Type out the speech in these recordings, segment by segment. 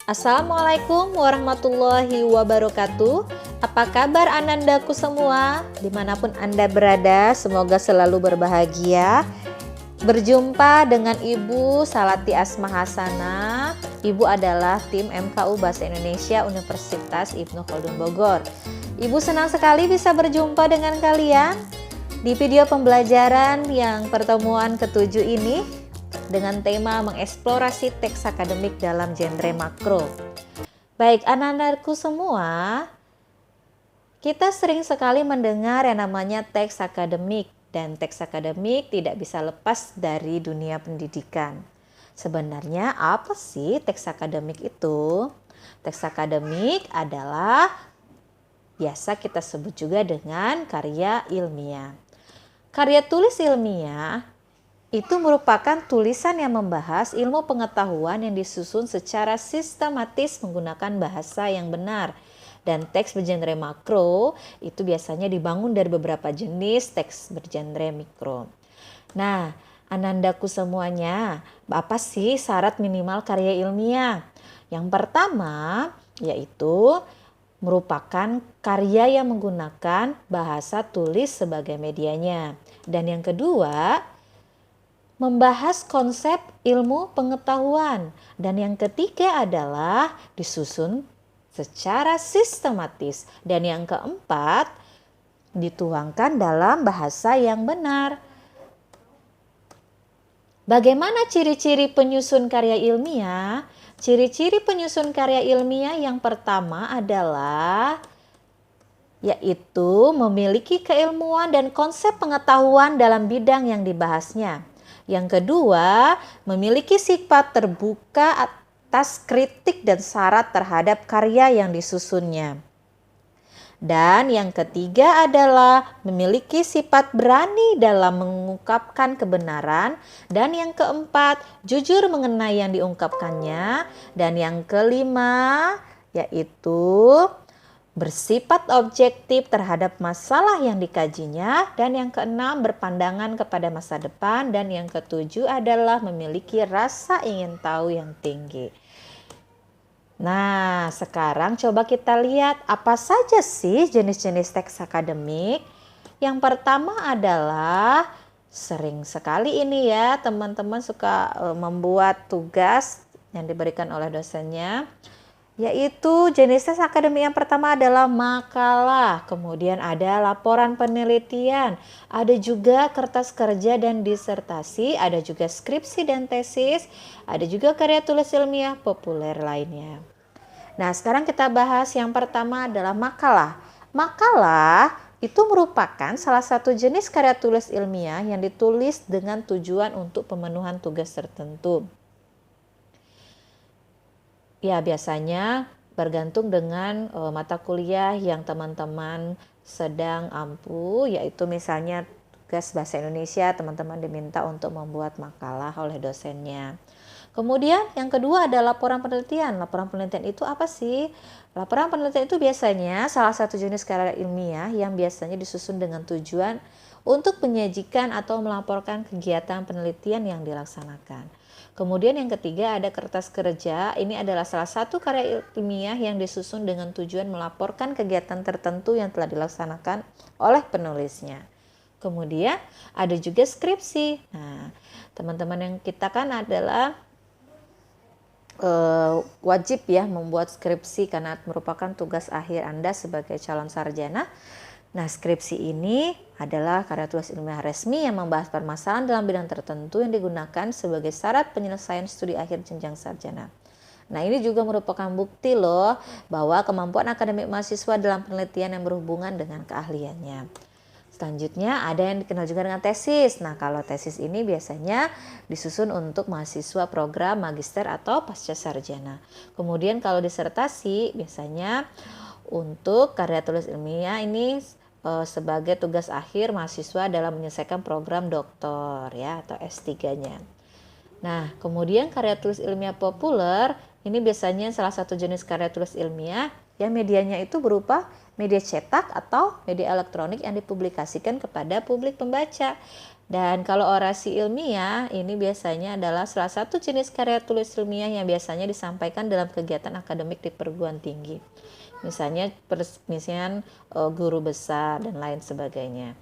Assalamualaikum warahmatullahi wabarakatuh. Apa kabar anandaku semua? Dimanapun Anda berada, semoga selalu berbahagia. Berjumpa dengan Ibu Salati Asma Hasanah. Ibu adalah tim MKU Bahasa Indonesia Universitas Ibnu Khaldun Bogor. Ibu senang sekali bisa berjumpa dengan kalian di video pembelajaran yang pertemuan ketujuh ini dengan tema mengeksplorasi teks akademik dalam genre makro. Baik anak-anakku semua, kita sering sekali mendengar yang namanya teks akademik. Dan teks akademik tidak bisa lepas dari dunia pendidikan. Sebenarnya apa sih teks akademik itu? Teks akademik adalah biasa kita sebut juga dengan karya ilmiah. Karya tulis ilmiah itu merupakan tulisan yang membahas ilmu pengetahuan yang disusun secara sistematis menggunakan bahasa yang benar. Dan teks bergenre makro itu biasanya dibangun dari beberapa jenis teks bergenre mikro. Nah, anandaku semuanya, apa sih syarat minimal karya ilmiah? Yang pertama yaitu merupakan karya yang menggunakan bahasa tulis sebagai medianya. Dan yang kedua, membahas konsep ilmu pengetahuan. Dan yang ketiga adalah disusun secara sistematis. Dan yang keempat, dituangkan dalam bahasa yang benar. Bagaimana ciri-ciri penyusun karya ilmiah? Ciri-ciri penyusun karya ilmiah yang pertama adalah yaitu memiliki keilmuan dan konsep pengetahuan dalam bidang yang dibahasnya. Yang kedua, memiliki sifat terbuka atas kritik dan syarat terhadap karya yang disusunnya. Dan yang ketiga adalah memiliki sifat berani dalam mengungkapkan kebenaran. Dan yang keempat, jujur mengenai yang diungkapkannya. Dan yang kelima, yaitu bersifat objektif terhadap masalah yang dikajinya. Dan yang keenam, berpandangan kepada masa depan. Dan yang ketujuh adalah memiliki rasa ingin tahu yang tinggi. Nah, sekarang coba kita lihat apa saja sih jenis-jenis teks akademik. Yang pertama adalah sering sekali ini ya teman-teman suka membuat tugas yang diberikan oleh dosennya. Yaitu jenis teks akademik yang pertama adalah makalah, kemudian ada laporan penelitian, ada juga kertas kerja dan disertasi, ada juga skripsi dan tesis, ada juga karya tulis ilmiah populer lainnya. Nah, sekarang kita bahas yang pertama adalah makalah. Makalah itu merupakan salah satu jenis karya tulis ilmiah yang ditulis dengan tujuan untuk pemenuhan tugas tertentu. Ya, biasanya bergantung dengan mata kuliah yang teman-teman sedang ampu, yaitu misalnya tugas bahasa Indonesia, teman-teman diminta untuk membuat makalah oleh dosennya. Kemudian yang kedua ada laporan penelitian. Laporan penelitian itu apa sih? Laporan penelitian itu biasanya salah satu jenis karya ilmiah yang biasanya disusun dengan tujuan untuk menyajikan atau melaporkan kegiatan penelitian yang dilaksanakan. Kemudian yang ketiga ada kertas kerja. Ini adalah salah satu karya ilmiah yang disusun dengan tujuan melaporkan kegiatan tertentu yang telah dilaksanakan oleh penulisnya. Kemudian ada juga skripsi. Nah, teman-teman yang kita kan adalah wajib ya membuat skripsi karena merupakan tugas akhir Anda sebagai calon sarjana. Nah, skripsi ini adalah karya tulis ilmiah resmi yang membahas permasalahan dalam bidang tertentu yang digunakan sebagai syarat penyelesaian studi akhir jenjang sarjana. Nah, ini juga merupakan bukti loh bahwa kemampuan akademik mahasiswa dalam penelitian yang berhubungan dengan keahliannya. Selanjutnya ada yang dikenal juga dengan tesis. Nah, kalau tesis ini biasanya disusun untuk mahasiswa program magister atau pasca sarjana. Kemudian kalau disertasi biasanya untuk karya tulis ilmiah ini sebagai tugas akhir mahasiswa dalam menyelesaikan program doktor ya atau S3-nya. Nah, kemudian karya tulis ilmiah populer ini biasanya salah satu jenis karya tulis ilmiah yang medianya itu berupa media cetak atau media elektronik yang dipublikasikan kepada publik pembaca. Dan kalau orasi ilmiah ini biasanya adalah salah satu jenis karya tulis ilmiah yang biasanya disampaikan dalam kegiatan akademik di perguruan tinggi. Misalnya permisian guru besar dan lain sebagainya.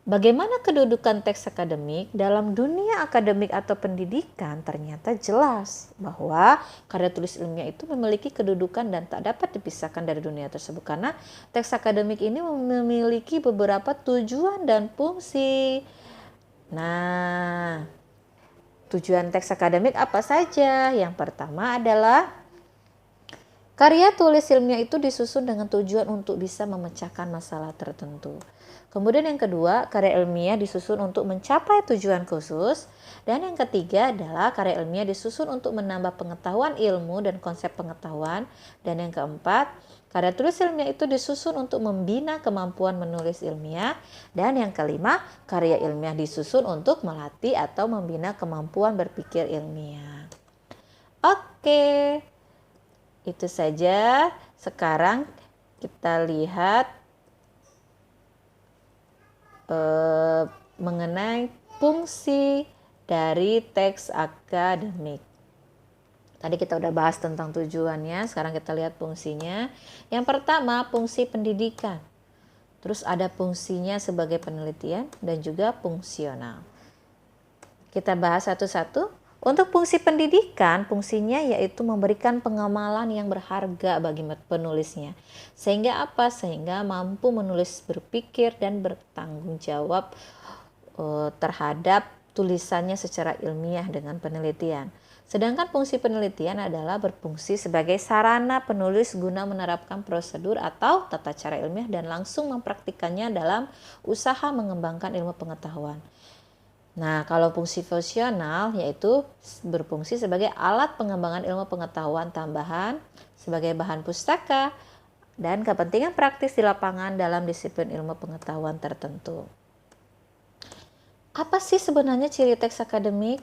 Bagaimana kedudukan teks akademik dalam dunia akademik atau pendidikan? Ternyata jelas bahwa karya tulis ilmiah itu memiliki kedudukan dan tak dapat dipisahkan dari dunia tersebut, karena teks akademik ini memiliki beberapa tujuan dan fungsi. Nah, tujuan teks akademik apa saja? Yang pertama adalah karya tulis ilmiah itu disusun dengan tujuan untuk bisa memecahkan masalah tertentu. Kemudian yang kedua, karya ilmiah disusun untuk mencapai tujuan khusus. Dan yang ketiga adalah karya ilmiah disusun untuk menambah pengetahuan ilmu dan konsep pengetahuan. Dan yang keempat, karya tulis ilmiah itu disusun untuk membina kemampuan menulis ilmiah. Dan yang kelima, karya ilmiah disusun untuk melatih atau membina kemampuan berpikir ilmiah. Oke, itu saja. Sekarang kita lihat mengenai fungsi dari teks akademik. Tadi kita udah bahas tentang tujuannya, sekarang kita lihat fungsinya. Yang pertama, fungsi pendidikan. Terus ada fungsinya sebagai penelitian dan juga fungsional. Kita bahas satu-satu. Untuk fungsi pendidikan, fungsinya yaitu memberikan pengamalan yang berharga bagi penulisnya. Sehingga apa? Sehingga mampu menulis, berpikir, dan bertanggung jawab terhadap tulisannya secara ilmiah dengan penelitian. Sedangkan fungsi penelitian adalah berfungsi sebagai sarana penulis guna menerapkan prosedur atau tata cara ilmiah dan langsung mempraktikkannya dalam usaha mengembangkan ilmu pengetahuan. Nah, kalau fungsi fungsional yaitu berfungsi sebagai alat pengembangan ilmu pengetahuan tambahan, sebagai bahan pustaka, dan kepentingan praktis di lapangan dalam disiplin ilmu pengetahuan tertentu. Apa sih sebenarnya ciri teks akademik?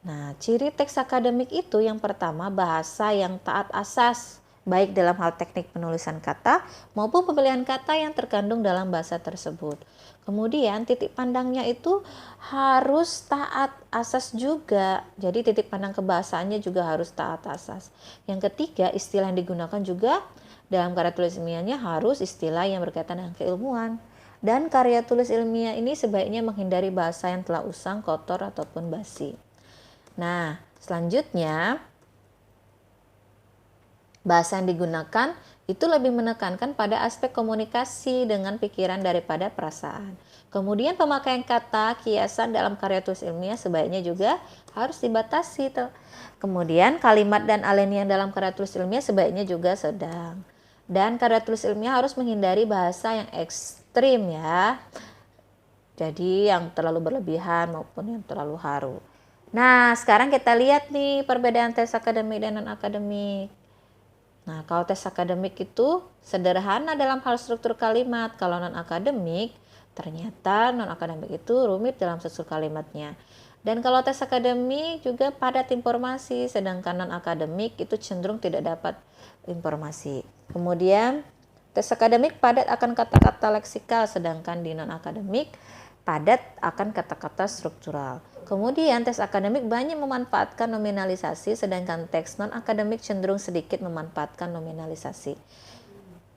Nah, ciri teks akademik itu yang pertama bahasa yang taat asas, baik dalam hal teknik penulisan kata maupun pemilihan kata yang terkandung dalam bahasa tersebut. Kemudian titik pandangnya itu harus taat asas juga. Jadi titik pandang kebahasaannya juga harus taat asas. Yang ketiga, istilah yang digunakan juga dalam karya tulis ilmiahnya harus istilah yang berkaitan dengan keilmuan. Dan karya tulis ilmiah ini sebaiknya menghindari bahasa yang telah usang, kotor, ataupun basi. Nah, selanjutnya bahasa yang digunakan itu lebih menekankan pada aspek komunikasi dengan pikiran daripada perasaan. Kemudian pemakaian kata, kiasan dalam karya tulis ilmiah sebaiknya juga harus dibatasi. Kemudian kalimat dan alinea dalam karya tulis ilmiah sebaiknya juga sedang. Dan karya tulis ilmiah harus menghindari bahasa yang ekstrim ya. Jadi yang terlalu berlebihan maupun yang terlalu haru. Nah, sekarang kita lihat nih perbedaan tes akademik dan non-akademik. Nah, kalau tes akademik itu sederhana dalam hal struktur kalimat. Kalau non-akademik, ternyata non-akademik itu rumit dalam struktur kalimatnya. Dan kalau tes akademik juga padat informasi, sedangkan non-akademik itu cenderung tidak dapat informasi. Kemudian, tes akademik padat akan kata-kata leksikal, sedangkan di non-akademik padat akan kata-kata struktural. Kemudian tes akademik banyak memanfaatkan nominalisasi, sedangkan teks non-akademik cenderung sedikit memanfaatkan nominalisasi.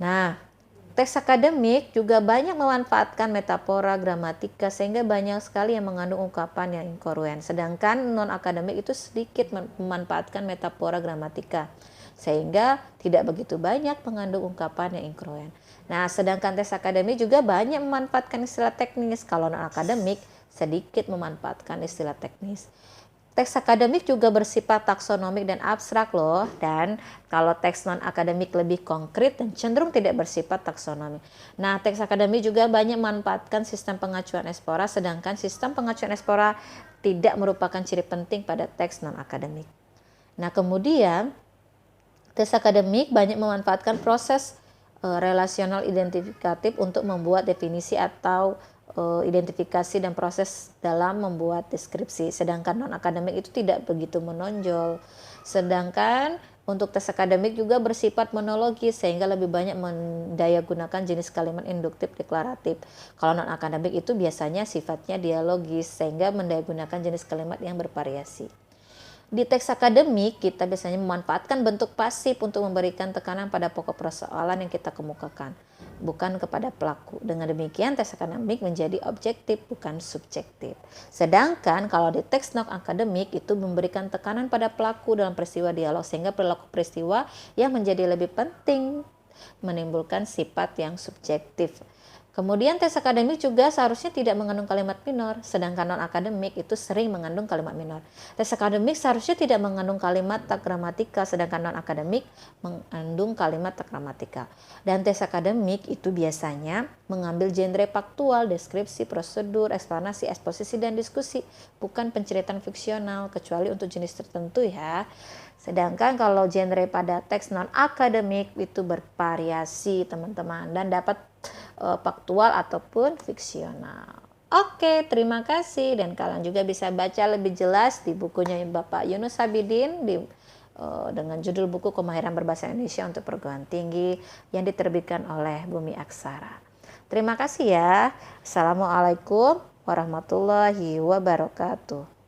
Nah, teks akademik juga banyak memanfaatkan metafora, gramatika, sehingga banyak sekali yang mengandung ungkapan yang inkoruen. Sedangkan non-akademik itu sedikit memanfaatkan metafora, gramatika, sehingga tidak begitu banyak mengandung ungkapan yang inkoruen. Nah, sedangkan teks akademik juga banyak memanfaatkan istilah teknis. Kalau non-akademik sedikit memanfaatkan istilah teknis. Teks akademik juga bersifat taksonomik dan abstrak loh. Dan kalau teks non-akademik lebih konkret dan cenderung tidak bersifat taksonomik. Nah, teks akademik juga banyak memanfaatkan sistem pengacuan espora, sedangkan sistem pengacuan espora tidak merupakan ciri penting pada teks non-akademik. Nah, kemudian teks akademik banyak memanfaatkan proses relasional identifikatif untuk membuat definisi atau identifikasi dan proses dalam membuat deskripsi. Sedangkan non-akademik itu tidak begitu menonjol. Sedangkan Untuk tes akademik juga bersifat monologis sehingga lebih banyak mendayagunakan jenis kalimat induktif deklaratif. Kalau non akademik itu biasanya sifatnya dialogis sehingga mendayagunakan jenis kalimat yang bervariasi. Di teks akademik, kita biasanya memanfaatkan bentuk pasif untuk memberikan tekanan pada pokok persoalan yang kita kemukakan, bukan kepada pelaku. Dengan demikian, teks akademik menjadi objektif, bukan subjektif. Sedangkan kalau di teks non akademik itu memberikan tekanan pada pelaku dalam peristiwa dialog, sehingga perilaku peristiwa yang menjadi lebih penting menimbulkan sifat yang subjektif. Kemudian tes akademik juga seharusnya tidak mengandung kalimat minor, sedangkan non-akademik itu sering mengandung kalimat minor. Tes akademik seharusnya tidak mengandung kalimat tak gramatikal, sedangkan non-akademik mengandung kalimat tak gramatikal. Dan tes akademik itu biasanya mengambil genre faktual, deskripsi, prosedur, eksplanasi, eksposisi, dan diskusi, bukan penceritaan fiksional, kecuali untuk jenis tertentu ya. Sedangkan kalau genre pada teks non-akademik itu bervariasi teman-teman dan dapat faktual ataupun fiksional. Oke, terima kasih dan kalian juga bisa baca lebih jelas di bukunya Bapak Yunus Sabidin dengan judul buku Kemahiran Berbahasa Indonesia untuk Perguruan Tinggi yang diterbitkan oleh Bumi Aksara. Terima kasih ya. Assalamualaikum warahmatullahi wabarakatuh.